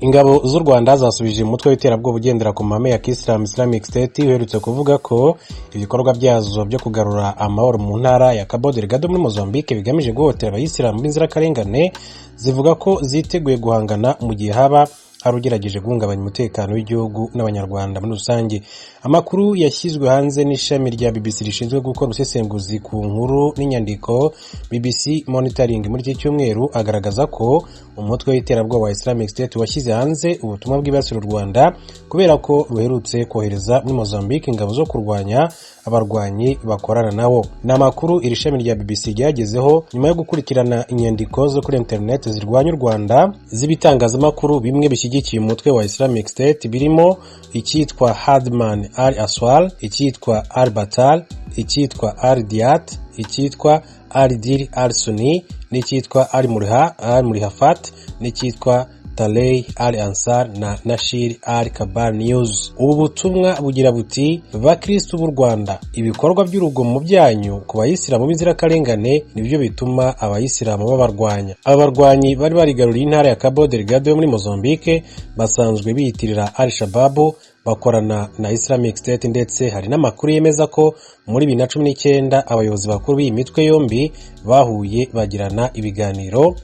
Ingabo z'u Rwanda zasubije umutwe w'iterabwoba ugendera ku mahame ya Kisilamu Islamic State uherutse kuvuga ko ibikorwa byazo byo kugarura amahoro mu ntara ya Cabo Delgado muri Mozambique bigamije guhotera abayisilamu b'inzirakarengane, zivuga ko ziteguye guhangana mu gihe haba hari ugerageje guhungabanya umutekano w'igihugu n'abanyarwanda muri rusange. Amakuru yashyizwe hanze n'ishami rya BBC rishinzwe gukora ubusesenguzi ku nkuru n'inyandiko BBC Monitoring muri iki cyumweru agaragaza ko umutwe w'iterabwoba wa Islamic State washyize hanze ubutumwa bwibasira u Rwanda kubera ko ruherutse kohereza muri Mozambique ingabo zo kurwanya abarwanyi bakorana nawo. Ni amakuru iri shami rya BBC ryagezeho nyuma yo gukurikirana inyandiko zo kuri internet zirwanya u Rwanda z'ibitangazamakuru bimwe bishyigikiye umutwe wa Islamic State, birimo icyitwa Hadman al-Aswal, icyitwa al-Batal, icyitwa al-Diyat, icyitwa al-Dir al-Sunni, n'icyitwa al-Murihafat, n'icyitwa Talay al-Ansar na Nashir al-Kabar News. Ubu butumwa bugira buti: bakristo b'u Rwanda, ibikorwa by'urugomo byanyu ku bayisilamu b'inzirakarengane nibyo bituma abayisilamu babarwanya. Abarwanyi bari barigaruriye intara ya Cabo Delgado muri Mozambique basanzwe biyitirira Al-Shabaab, bakorana na Islamic State, ndetse hari n'amakuru yemeza ko muri 2019 abayobozi bakuru b'iyi mitwe yombi bahuye bagirana ibiganiro.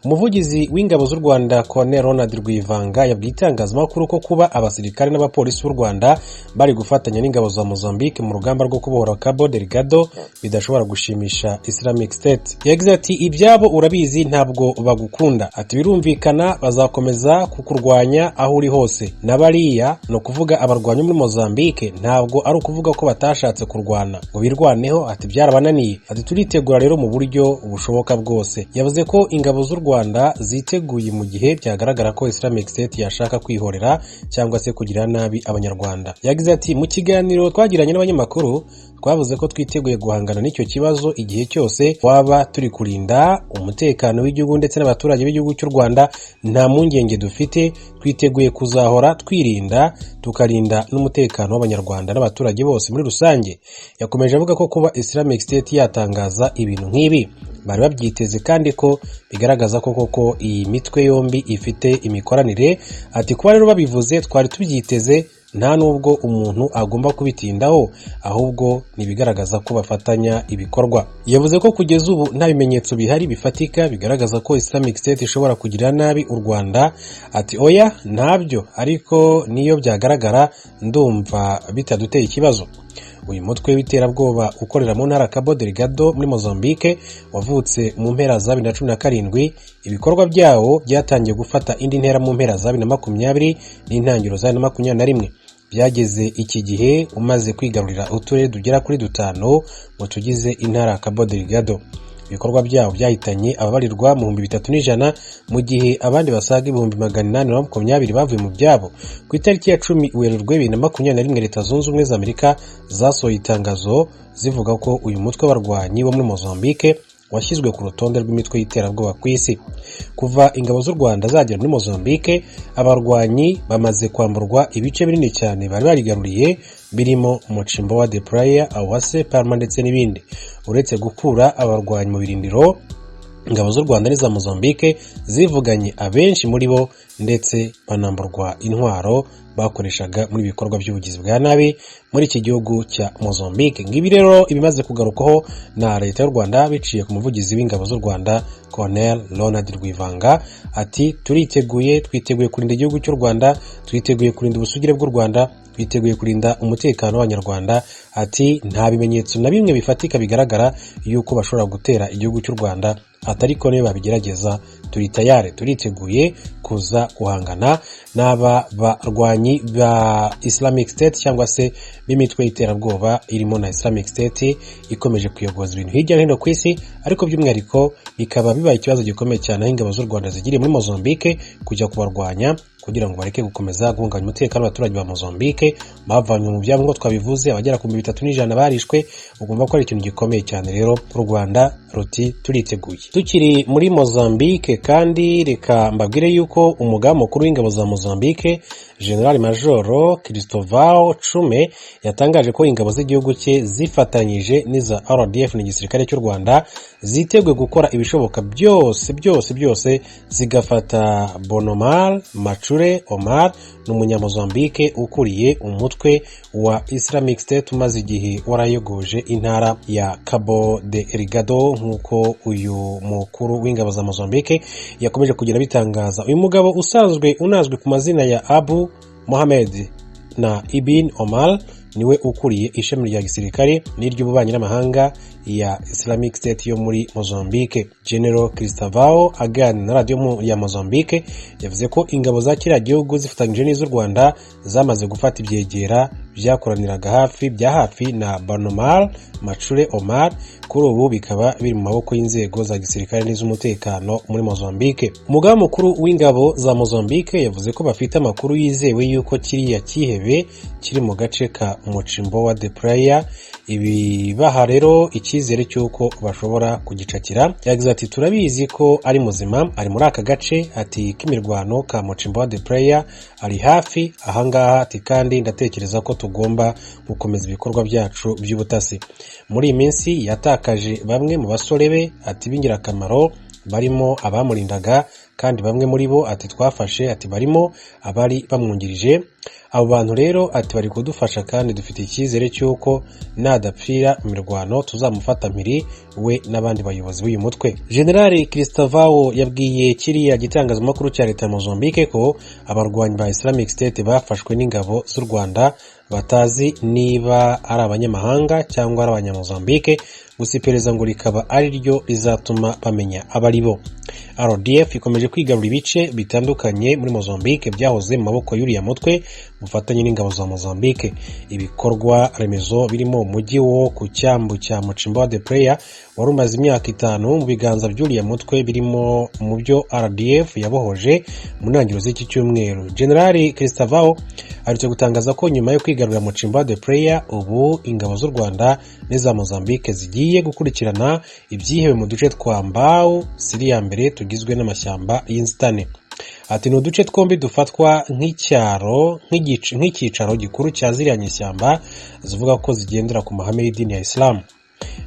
Umuvugizi w'ingabo z'u Rwanda Colonel Ronald Rwivanga yabwiye itangazamakuru ko kuba abasirikare n'abapolisi b'u Rwanda bari gufatanya n'ingabo za Mozambique mu rugamba rwo kubohora Cabo Delgado bidashobora gushimisha Islamic State. Yagize ati: ibyabo urabizi ntabwo bagukunda, ati birumvikana bazakomeza kukurwanya aho uri hose. Nabariya no kuvuga abarwanyi muri Mozambique ntabwo ari ukuvuga ko batashatse kurwana ngo birwaneho, ati byarabananiye, ati turitegura rero mu buryo bushoboka bwose. Yavuze ko ingabo z'u Rwanda ziteguye mu gihe byagaragara ko Islamic State yashaka kwihorera cyangwa se kugira nabi abanyarwanda. Yagize ati: mu kiganiro twagiranye n'abanyamakuru twavuze ko twiteguye guhangana n'icyo kibazo igihe cyose waba turi kurinda umutekano w'igihugu ndetse n'abaturage b'igihugu cy'u Rwanda. Nta mpungenge dufite, twiteguye kuzahora twirinda tukarinda n'umutekano w'abanyarwanda n'abaturage bose muri rusange. Yakomeje avuga ko kuba Islamic State yatangaza ibintu nk'ibi bari babyiteze kandi ko bigaragaza ko koko iyi mitwe yombi ifite imikoranire. Ati kuba rero babivuze twari tubyiteze, nta nubwo umuntu agomba kubitindaho, ahubwo nibigaragaza ko bafatanya ibikorwa. Yavuze ko kugeza ubu nta bimenyetso bihari bifatika bigaragaza ko Islamic State ishobora kugira nabi u Rwanda. Ati oya ntabyo, ariko niyo byagaragara ndumva bitaduteye ikibazo. Uyu mutwe w'iterabwoba ukorera mu ntara Cabo Delgado muri Mozambique wavutse mu mpera za 2017, ibikorwa byawo byatangiye gufata indi ntera mu mpera za 2020 n'intangiriro za 2021. Byageze iki gihe umaze kwigarurira uturere tugera kuri 5 mu tugize intara Cabo Delgado. Ibikorwa byawo byahitanye ababarirwa mu 3100 mu gihe abandi basaga 820 bavuye mu byabo. Ku itariki ya 10 Werurwe 2021 Leta Zunze Ubumwe za Amerika zasohoye itangazo zivuga ko uyu mutwe w'abarwanyi bo muri Mozambique washyizwe ku rutonde rw'imitwe y'iterabwoba ku isi. Kuva ingabo z'u Rwanda zagera muri Mozambique, abarwanyi bamaze kwamburwa ibice binini cyane bari barigaruriye, birimo Muchimboa de Praia, Awase, Palma ndetse n'ibindi. Uretse gukura abarwanyi mu birindiro, ingabo z'u Rwanda n'iza Mozambique zivuganye abenshi muri bo ndetse banamburwa intwaro bakoreshaga muri bikorwa by'ubugizi bwa nabi muri iki gihugu cya Mozambique. Ngibi rero ibimaze kugarukaho na leta y'u Rwanda biciye ku muvugizi w'ingabo z'u Rwanda Colonel Ronald Rwivanga. Ati twiteguye kurinda igihugu cy'u Rwanda, twiteguye kurinda ubusugire bw'u Rwanda, twiteguye kurinda umutekano w'abanyarwanda. Ati nta bimenyetso na bimwe bifatika bigaragara yuko bashobora gutera igihugu cy'u Rwanda, atariko niba babigerageza turi tayari, turiteguye kuza guhangana n'aba barwanyi ba Islamic State cyangwa se b'imitwe y'iterabwoba irimo na Islamic State ikomeje kuyogoza ibintu hirya no hino ku isi, ariko by'umwihariko bikaba bibaye ikibazo gikomeye cyane aho ingabo z'u Rwanda zigiriye muri Mozambique kujya kubarwanya kugira ngo bareke gukomeza guhungabanya umutekano w'abaturage ba Mozambique bavanywe mu byabo ngo twabivuze abagera ku 3100 barishwe. Ugomba ko ari ikintu gikomeye cyane rero u Rwanda ruti turiteguye. Tukiri muri Mozambique kandi reka mbabwire yuko umugaba mukuru w'ingabo za Mozambique General Major Cristóvão Chume yatangaje ko ingabo z'igihugu cye zifatanyije n'iza RDF n'igisirikare cy'u Rwanda ziteguye gukora ibishoboka byose zigafata Bonomar, Machu Machure Omar ni umunyamozambike ukuriye umutwe wa Islamic State umaze igihe warayogoje intara ya Cabo Delgado nk'uko uyu mukuru w'ingabo za Mozambique yakomeje kugira bitangaza. Uyu mugabo usanzwe unazwi ku mazina ya Abu Mohamed na Ibn Omar niwe ukuriye ishami rya gisirikare n'iry'ububanyi n'amahanga ya Islamic State yo muri Mozambique. General Cristóvão aganira na radio ya Mozambique yavuze ko ingabo za kiriya gihugu zifatanyije n'iz'u Rwanda zamaze gufata ibyegera byakoraniraga bya hafi na Banomar Machure Omar, kuri ubu bikaba biri mu maboko y'inzego za gisirikare n'iz'umutekano muri Mozambique. Umugaba mukuru w'ingabo za Mozambique yavuze ko bafite amakuru yizewe yuko kiriya kihebe kiri mu gace ka Muchimbo wa de Praia, ibi baha rero icyizere cy'uko bashobora kugicakira. Yagize ati turabizi ko ari muzima, ari muri aka gace, ati k'imirwano ka Muchimbo wa de Praia ari hafi ahangaha, ati kandi ndatekereza ko tugomba gukomeza ibikorwa byacu by'ubutasi. Muri iyi minsi yatakaje bamwe mu basore be, ati b'ingirakamaro barimo abamurindaga, kandi bamwe muri bo ati twafashe, ati barimo abari bamwungirije. Abo bantu rero ati bari kudufasha kandi dufite icyizere cy'uko nadapfira imirwano tuzamufata mpiri we n'abandi bayobozi b'uyu mutwe. General Cristóvão yabwiye kiriya gitangazamakuru cya leta ya Mozambique ko abarwanyi ba Islamic State bafashwe n'ingabo z'u Rwanda batazi niba ari abanyamahanga cyangwa ari abanyamozambique, gusa iperereza ngo rikaba ari ryo rizatuma bamenya abari bo. RDF ikomeje kwigarura ibice bitandukanye muri Mozambique byahoze mu maboko y'uriya mutwe bufatanye n'ingabo za Mozambique. Ibikorwa remezo birimo umujyi wo ku cyambu cya Muchimbo de Praia wari umaze imyaka 5 mu biganza by'uriya mutwe birimo mu byo RDF yabohoje mu ntangiriro z'iki cyumweru. General Cristóvão aretse gutangaza ko nyuma yo kwigarurira Muchimbo de Praia ubu ingabo z'u Rwanda n'iza Mozambique zigiye gukurikirana ibyihebe mu duce twa Mbau, Siriya mbere tugizwe n'amashyamba y'inzitane. Ati no duce twombi dufatwa nk'icyicaro gikuru cya ziriya nyishyamba zivuga ko zigendera ku mahame y'idini ya Islam.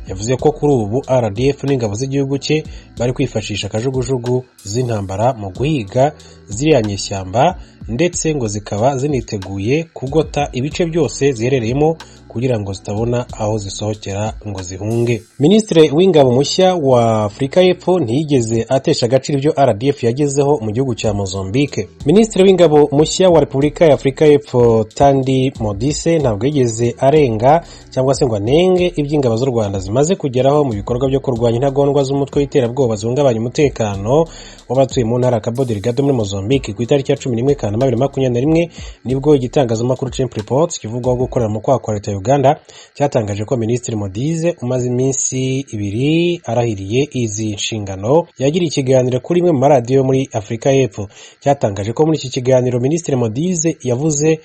Yavuze ko kuri ubu RDF n'ingabo z'igihugu cye bari kwifashisha akajugujugu z'intambara mu guhiga ziriya nyishyamba, ndetse ngo zikaba ziniteguye kugota ibice byose ziherereyemo kugira ngo zitabona aho zisohokera ngo zihunge. Ministre w'ingabo mushya wa Afrika y'Epfo ntiyigeze atesha agaciro ibyo RDF yagezeho mu gihugu cya Mozambique. Ministre w'ingabo mushya wa Repubulika ya Afrika y'Epfo Thandi Modise ntabwo yigeze arenga cyangwa se ngo anenge iby'ingabo z'u Rwanda zimaze kugeraho mu bikorwa byo kurwanya intagondwa z'umutwe w'iterabwoba zihungabanya umutekano w'abatuye mu ntara ya Cabo Delgado muri Mozambique. Ku itariki ya 11 Kanama 2021 nibwo igitangazamakuru Chimp Reports kivugwaho gukorera mu kwa leta Uganda cyatangaje ko Minisitiri Modize umaze iminsi 2 arahiriye izi nshingano yagiriye ikiganiro kuri imwe mu maradiyo muri Afrika y'Epfo. Cyatangaje ko muri iki kiganiro Minisitiri Modize yavuze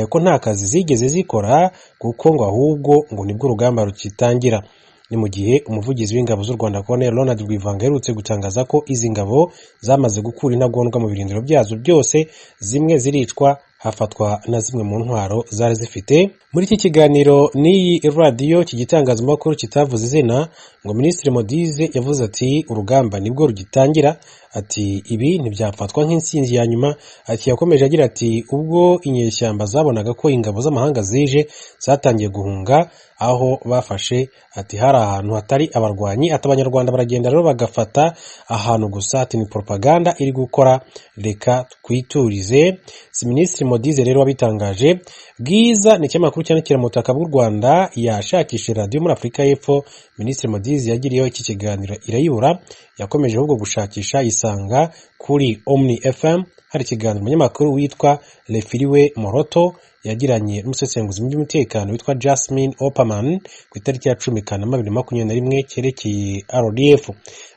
ko nta kazi zigeze zikora kuko ngo ahubwo ngo nibwo urugamba rukitangira. Ni mu gihe umuvugizi w'ingabo z'u Rwanda Colonel Ronald Rwivanga herutse gutangaza ko izi ngabo zamaze gukura intagondwa mu birindiro byazo byose, zimwe ziricwa hafatwa na zimwe mu ntwaro zari zifite. Muri iki kiganiro n'iyi radio kigitangazamakuru kitavuze izina, ngo Minisitiri Modize yavuze ati urugamba nibwo rugitangira, ati ibi ntibyafatwa nk'insinzi ya nyuma. Ati yakomeje agira ati ubwo inyeshyamba zabonaga ko ingabo z'amahanga zije zatangiye guhunga aho bafashe, ati hari ahantu hatari abarwanyi, ati abanyarwanda baragenda rero bagafata ahantu gusa, ati ni propaganda iri gukora, reka twiturize. Si Minisitiri Modize rero wabitangaje. Bwiza ni ikinyamakuru cyandikira mu butaka bw'u Rwanda yashakishe radio muri Afrika y'Epfo Minisitiri Modize yagiriyeho iki kiganiro irayibura. Yakomeje ahubwo gushakisha isanga kuri Omni FM hari ikiganiro umunyamakuru witwa Lefiliwe Moroto yagiranye n'umusesenguzi mu by'umutekano witwa Jasmine Opperman ku itariki ya 10 Kanama 2021 cyerekeye RDF.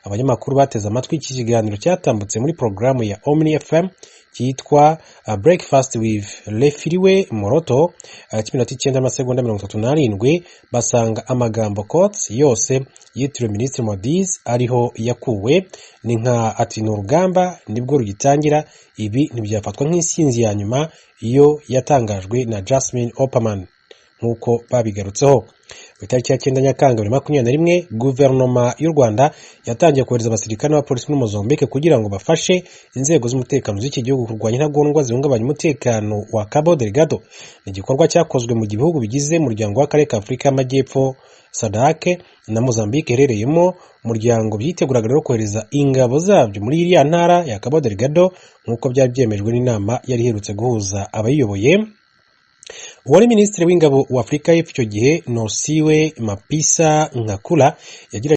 Abanyamakuru bateze amatwi iki kiganiro cyatambutse muri programu ya Omni FM cyitwa Breakfast with Lefiliwe Moroto 19:37 basanga amagambo quotes yose yitiriwe Minisitiri Modize ariho yakuwe. Ni nka ati n'urugamba nibwo rugitangira, ibi ntibyafatwa nk'insinzi ya nyuma iyo yatangajwe na Jasmine Opperman nk'uko babigarutseho. Ku itariki ya 9 Nyakanga 2021 guverinoma y'u Rwanda yatangiye kohereza abasirikare n'abapolisi muri Mozambique kugira ngo bafashe inzego z'umutekano z'iki gihugu kurwanya intagondwa zihungabanya umutekano wa Cabo Delgado. Ni igikorwa cyakozwe mu bihugu bigize umuryango w'akarere ka Afurika y'Amajyepfo SADC na Mozambique iherereyemo. Umuryango byiteguraga rero kohereza ingabo zabyo muri iriya ntara ya Cabo Delgado nk'uko byari byemejwe n'inama yari iherutse guhuza abayiyoboye. Uwari minisitiri w'ingabo wa Afurika y'Epfo icyo gihe Nosiwe Mapisa Nkakula yagira